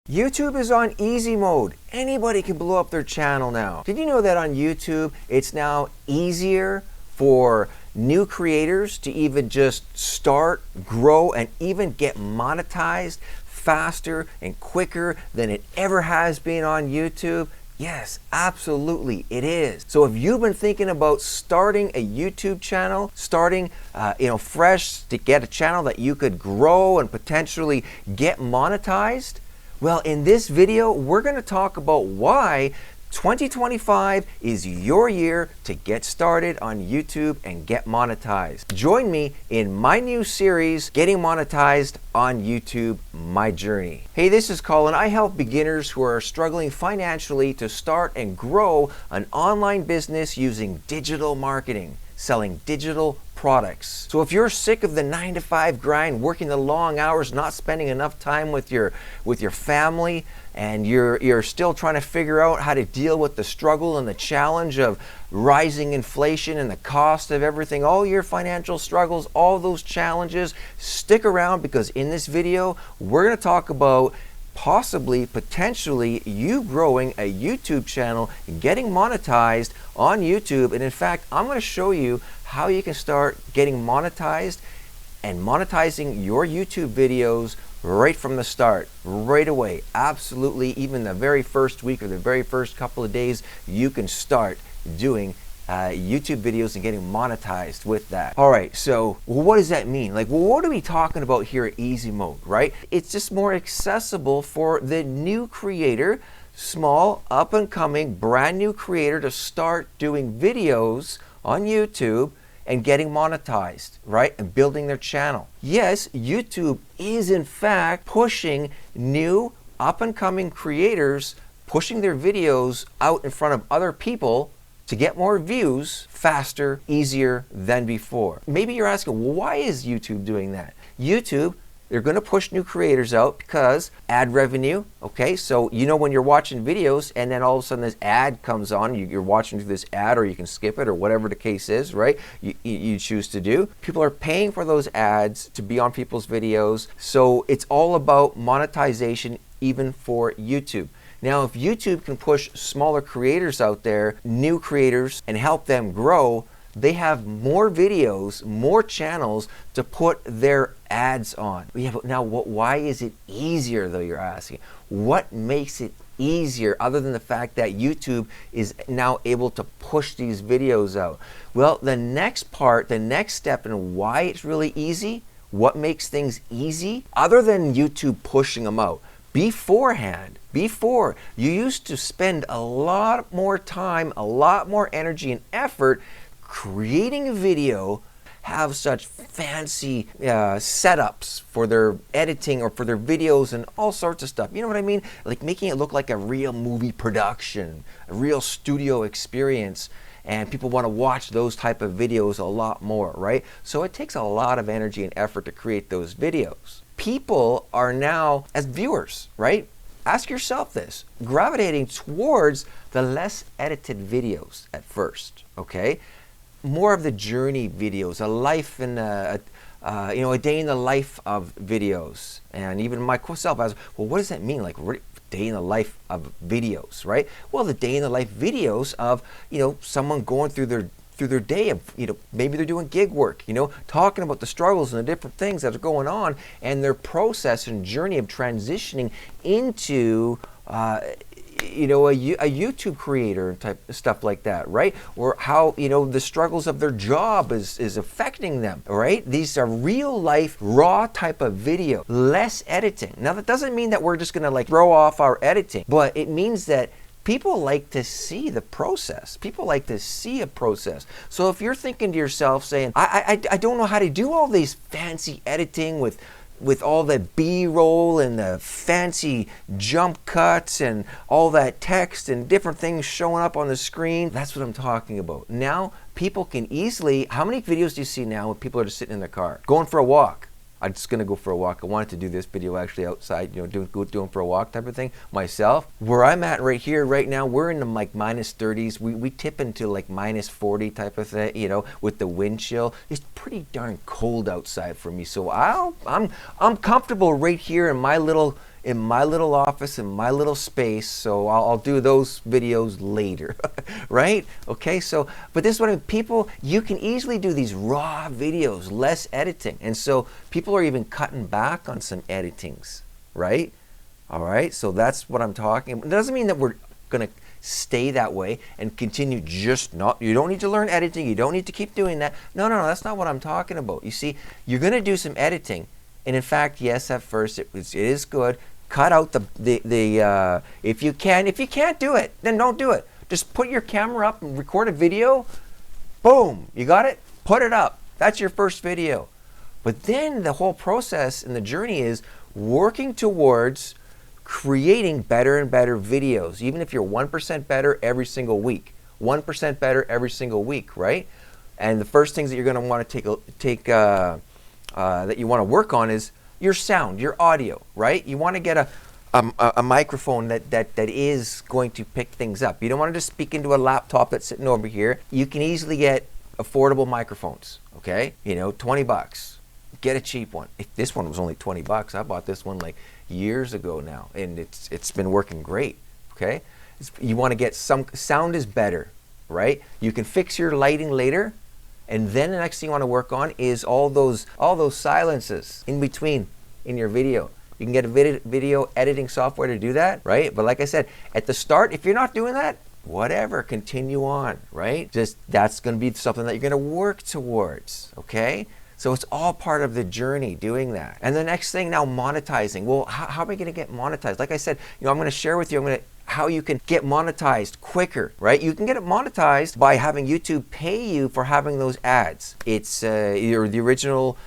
YouTube is on easy mode. Anybody can blow up their channel now. Did you know that on YouTube, it's now easier for new creators to even just start, grow, and even get monetized faster and quicker than it ever has been on YouTube? Yes, absolutely, it is. So if you've been thinking about starting a YouTube channel, starting fresh to get a channel that you could grow and potentially get monetized, well, in this video, we're going to talk about why 2025 is your year to get started on YouTube and get monetized. Join me in my new series, Getting Monetized on YouTube, My Journey. Hey, this is Colin. I help beginners who are struggling financially to start and grow an online business using digital marketing, selling digital products. So if you're sick of the 9-to-5 grind, working the long hours, not spending enough time with your family, and you're still trying to figure out how to deal with the struggle and the challenge of rising inflation and the cost of everything, all your financial struggles, all those challenges, stick around, because in this video, we're going to talk about potentially you growing a YouTube channel, getting monetized on YouTube. And in fact, I'm going to show you how you can start getting monetized and monetizing your YouTube videos right from the start, right away. Absolutely, even the very first week or the very first couple of days, you can start doing YouTube videos and getting monetized with that. All right, so what does that mean? What are we talking about here at easy mode, right? It's just more accessible for the new creator, small, up and coming, brand new creator to start doing videos on YouTube and getting monetized, right? And building their channel. Yes, YouTube is in fact pushing new up and coming creators, pushing their videos out in front of other people to get more views faster, easier than before. Maybe you're asking, well, why is YouTube doing that? YouTube, they're going to push new creators out because ad revenue, okay? So when you're watching videos and then all of a sudden this ad comes on, you're watching this ad, or you can skip it, or whatever the case is, right? You choose to do. People are paying for those ads to be on people's videos. So it's all about monetization even for YouTube. Now, if YouTube can push smaller creators out there, new creators, and help them grow, they have more videos, more channels to put their ads on. Yeah, but now why is it easier, though, you're asking? What makes it easier other than the fact that YouTube is now able to push these videos out? Well, the next step in why it's really easy, what makes things easy, other than YouTube pushing them out, before, you used to spend a lot more time, a lot more energy and effort creating a video, have such fancy setups for their editing or for their videos and all sorts of stuff. You know what I mean? Like making it look like a real movie production, a real studio experience. And people want to watch those type of videos a lot more, right? So it takes a lot of energy and effort to create those videos. People are now, as viewers, right? Ask yourself this, gravitating towards the less edited videos at first, okay? More of the journey videos, a life in a day in the life of videos. And even myself, I was, well, what does that mean? Like day in the life of videos, right? Well, the day in the life videos of, someone going through their day of, maybe they're doing gig work, talking about the struggles and the different things that are going on and their process and journey of transitioning into a YouTube creator and type stuff like that, right? Or how, the struggles of their job is affecting them, right? These are real life, raw type of video, less editing. Now, that doesn't mean that we're just gonna throw off our editing, but it means that people like to see the process. People like to see a process. So if you're thinking to yourself saying, I don't know how to do all these fancy editing with all the B-roll and the fancy jump cuts and all that text and different things showing up on the screen, that's what I'm talking about. Now, people can easily, how many videos do you see now when people are just sitting in their car, going for a walk? I'm just gonna go for a walk. I wanted to do this video actually outside, doing for a walk type of thing myself. Where I'm at right here, right now, we're in the minus 30s. We tip into minus 40 type of thing, with the wind chill. It's pretty darn cold outside for me. So I'm comfortable right here in my little in my little office, in my little space, so I'll do those videos later, right? Okay, so, but this is what people, you can easily do these raw videos, less editing. And so people are even cutting back on some editings, right? All right, so that's what I'm talking about. It doesn't mean that we're going to stay that way and continue just not, you don't need to learn editing, you don't need to keep doing that. No, that's not what I'm talking about. You see, you're going to do some editing, and in fact, yes, at first it is good. Cut out the if you can. If you can't do it, then don't do it. Just put your camera up and record a video. Boom, you got it? Put it up. That's your first video. But then the whole process and the journey is working towards creating better and better videos, even if you're 1% better every single week. 1% better every single week, right? And the first things that you're going to want to that you want to work on is your sound, your audio, right? You want to get a microphone that is going to pick things up. You don't want to just speak into a laptop that's sitting over here. You can easily get affordable microphones, okay? You know, 20 bucks. Get a cheap one. If this one was only 20 bucks, I bought this one like years ago now, and it's been working great, okay? You want to get some, sound is better, right? You can fix your lighting later, and then the next thing you want to work on is all those silences in between in your video. You can get a video editing software to do that, right? But like I said, at the start, if you're not doing that, whatever, continue on, right? Just that's going to be something that you're going to work towards, okay? So it's all part of the journey doing that. And the next thing now, monetizing. Well, how am I going to get monetized? Like I said, you know, I'm going to share with you, how you can get monetized quicker, right? You can get it monetized by having YouTube pay you for having those ads. It's the original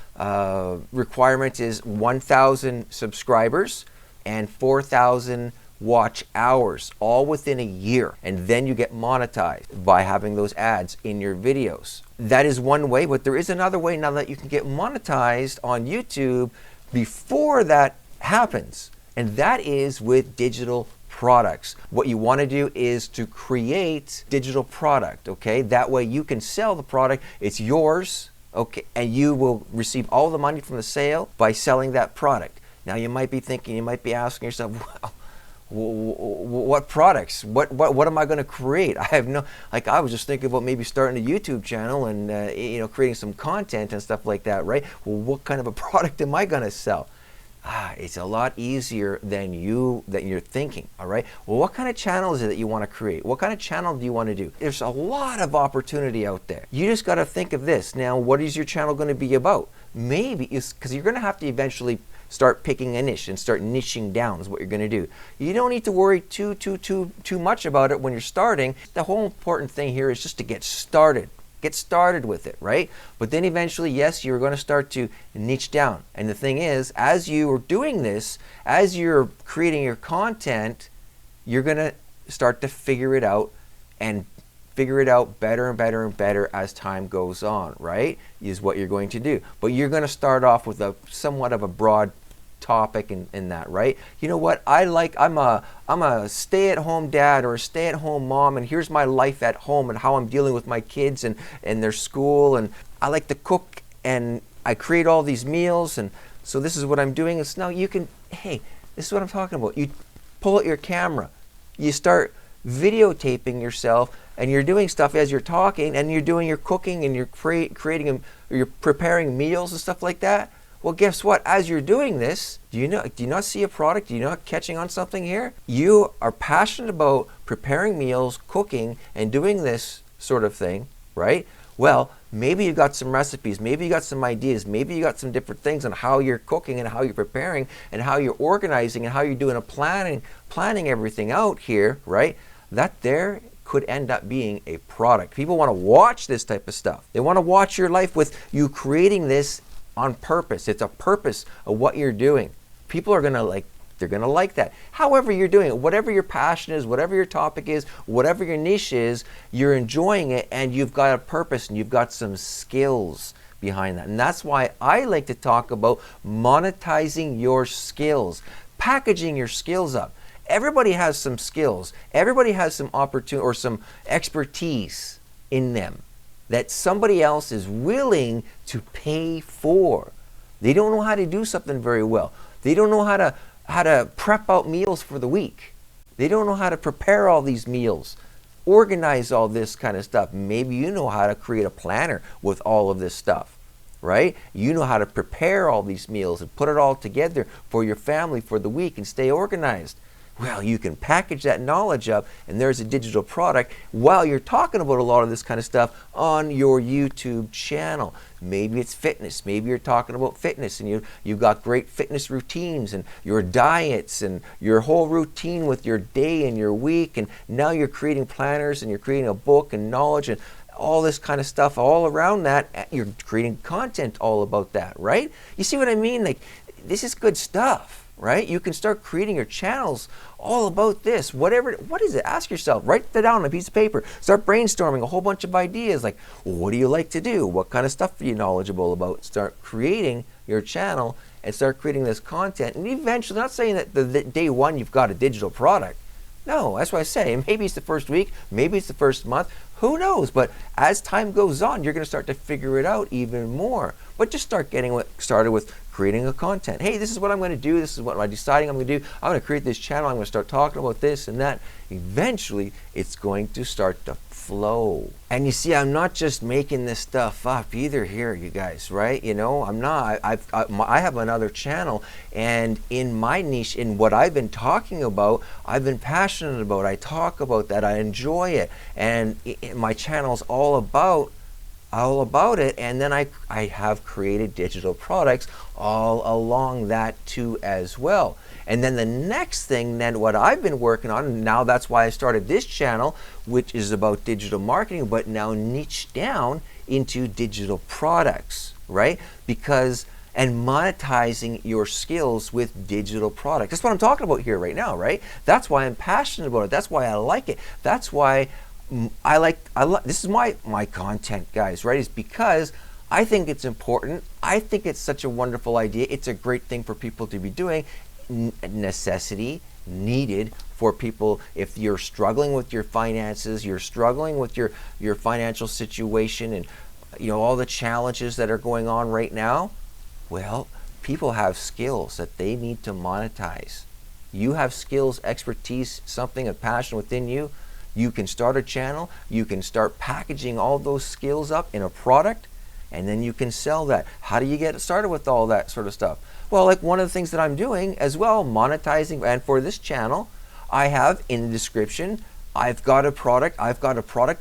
requirement is 1,000 subscribers and 4,000 watch hours, all within a year, and then you get monetized by having those ads in your videos. That is one way, but there is another way now that you can get monetized on YouTube before that happens, and that is with digital products. What you want to do is to create digital product, okay? That way you can sell the product, it's yours, okay, and you will receive all the money from the sale by selling that product. Now you might be thinking, you might be asking yourself, well, what products? What am I going to create? I have no, like, I was just thinking about maybe starting a YouTube channel and you know, creating some content and stuff like that, right? Well, what kind of a product am I going to sell? It's a lot easier than you're thinking, all right? Well, what kind of channel is it that you want to create? What kind of channel do you want to do? There's a lot of opportunity out there. You just got to think of this. Now, what is your channel going to be about? Maybe it's because you're going to have to eventually start picking a niche and start niching down is what you're going to do. You don't need to worry too much about it when you're starting. The whole important thing here is just to get started. Get started with it, right? But then eventually, yes, you're going to start to niche down. And the thing is, as you are doing this, as you're creating your content, you're going to start to figure it out and figure it out better and better and better as time goes on, right? Is what you're going to do. But you're going to start off with a somewhat of a broad topic in that, right? You know what? I'm a stay-at-home dad or a stay-at-home mom, and here's my life at home and how I'm dealing with my kids and their school, and I like to cook and I create all these meals, and so this is what I'm doing. It's now you can, hey, this is what I'm talking about. You pull out your camera, you start videotaping yourself, and you're doing stuff as you're talking, and you're doing your cooking, and you're creating, you're preparing meals and stuff like that. Well, guess what? As you're doing this, do you not see a product? Do you not catching on something here? You are passionate about preparing meals, cooking, and doing this sort of thing, right? Well, maybe you got some recipes, maybe you got some ideas, maybe you got some different things on how you're cooking and how you're preparing and how you're organizing and how you're doing a planning everything out here, right? That there could end up being a product. People want to watch this type of stuff. They want to watch your life with you creating this on purpose. It's a purpose of what you're doing. People are going to like, they're going to like that. However you're doing it, whatever your passion is, whatever your topic is, whatever your niche is, you're enjoying it and you've got a purpose and you've got some skills behind that. And that's why I like to talk about monetizing your skills, packaging your skills up. Everybody has some skills. Everybody has some opportunity or some expertise in them that somebody else is willing to pay for. They don't know how to do something very well. They don't know how to how to prep out meals for the week. They don't know how to prepare all these meals, organize all this kind of stuff. Maybe you know how to create a planner with all of this stuff, right? You know how to prepare all these meals and put it all together for your family for the week and stay organized. Well, you can package that knowledge up, and there's a digital product while you're talking about a lot of this kind of stuff on your YouTube channel. Maybe it's fitness. Maybe you're talking about fitness, and you've got great fitness routines and your diets and your whole routine with your day and your week, and now you're creating planners and you're creating a book and knowledge and all this kind of stuff all around that. You're creating content all about that, right? You see what I mean? Like, this is good stuff. Right? You can start creating your channels all about this. What is it? Ask yourself, write that down on a piece of paper. Start brainstorming a whole bunch of ideas like, well, what do you like to do? What kind of stuff are you knowledgeable about? Start creating your channel and start creating this content. And eventually, not saying that the day one you've got a digital product. No, that's what I say. Maybe it's the first week, maybe it's the first month, who knows? But as time goes on, you're going to start to figure it out even more. But just start getting started with creating a content. Hey, this is what I'm going to do. This is what I'm deciding I'm going to do. I'm going to create this channel. I'm going to start talking about this and that. Eventually, it's going to start to flow. And you see, I'm not just making this stuff up either here, you guys, right? You know, I'm not. I have another channel, and in my niche, in what I've been talking about, I've been passionate about. I talk about that. I enjoy it. And my channel's all about it, and then I have created digital products all along that too as well. And then the next thing, then what I've been working on, and now that's why I started this channel, which is about digital marketing, but now niche down into digital products, right? And monetizing your skills with digital products. That's what I'm talking about here right now, right? That's why I'm passionate about it. That's why I like it. That's why I like this is my content, guys, right? Is because I think it's important. I think it's such a wonderful idea. It's a great thing for people to be doing. Necessity, needed for people. If you're struggling with your finances, you're struggling with your financial situation, and you know all the challenges that are going on right now, well, people have skills that they need to monetize. You have skills, expertise, something, a passion within you. You can start a channel, you can start packaging all those skills up in a product, and then you can sell that. How do you get started with all that sort of stuff? Well, like one of the things that I'm doing as well, monetizing, and for this channel, I have in the description, I've got a product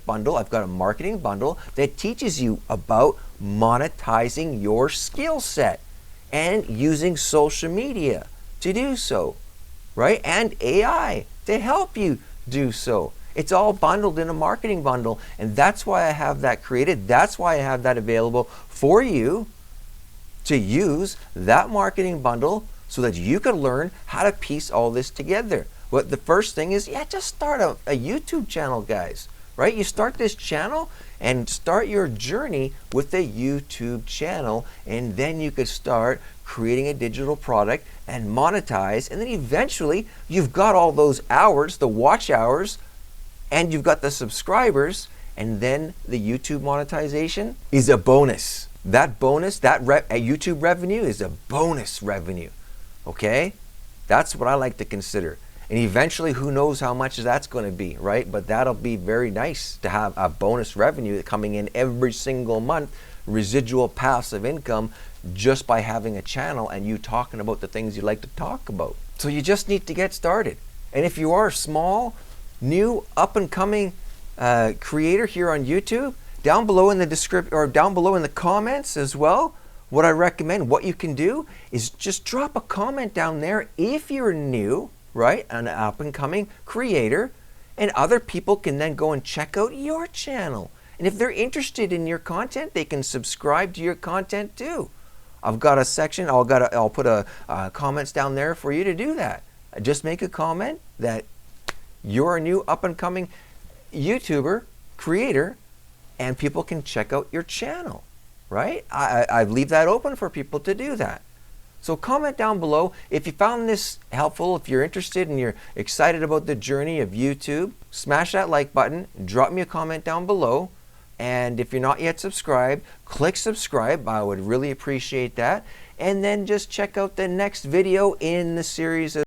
bundle, I've got a marketing bundle that teaches you about monetizing your skill set and using social media to do so, right? And AI to help you do so. It's all bundled in a marketing bundle, and that's why I have that created. That's why I have that available for you to use, that marketing bundle, so that you can learn how to piece all this together. Well, the first thing is, just start a YouTube channel, guys, right? You start this channel and start your journey with a YouTube channel, and then you could start creating a digital product and monetize, and then eventually you've got all those hours, the watch hours, and you've got the subscribers, and then the YouTube monetization is a bonus. That bonus, YouTube revenue is a bonus revenue, okay? That's what I like to consider. And eventually, who knows how much that's going to be, right? But that'll be very nice to have a bonus revenue coming in every single month, residual passive income, just by having a channel and you talking about the things you like to talk about. So you just need to get started. And if you are small, new up-and-coming creator here on YouTube, down below in the description or down below in the comments as well, what I recommend, what you can do is just drop a comment down there if you're new, right, an up-and-coming creator, and other people can then go and check out your channel. And if they're interested in your content, they can subscribe to your content too. I've got a section, I'll put a comments down there for you to do that. Just make a comment that you're a new up-and-coming YouTuber, creator, and people can check out your channel, right? I leave that open for people to do that. So comment down below if you found this helpful, if you're interested and you're excited about the journey of YouTube. Smash that like button, drop me a comment down below. And if you're not yet subscribed, click subscribe. I would really appreciate that. And then just check out the next video in the series of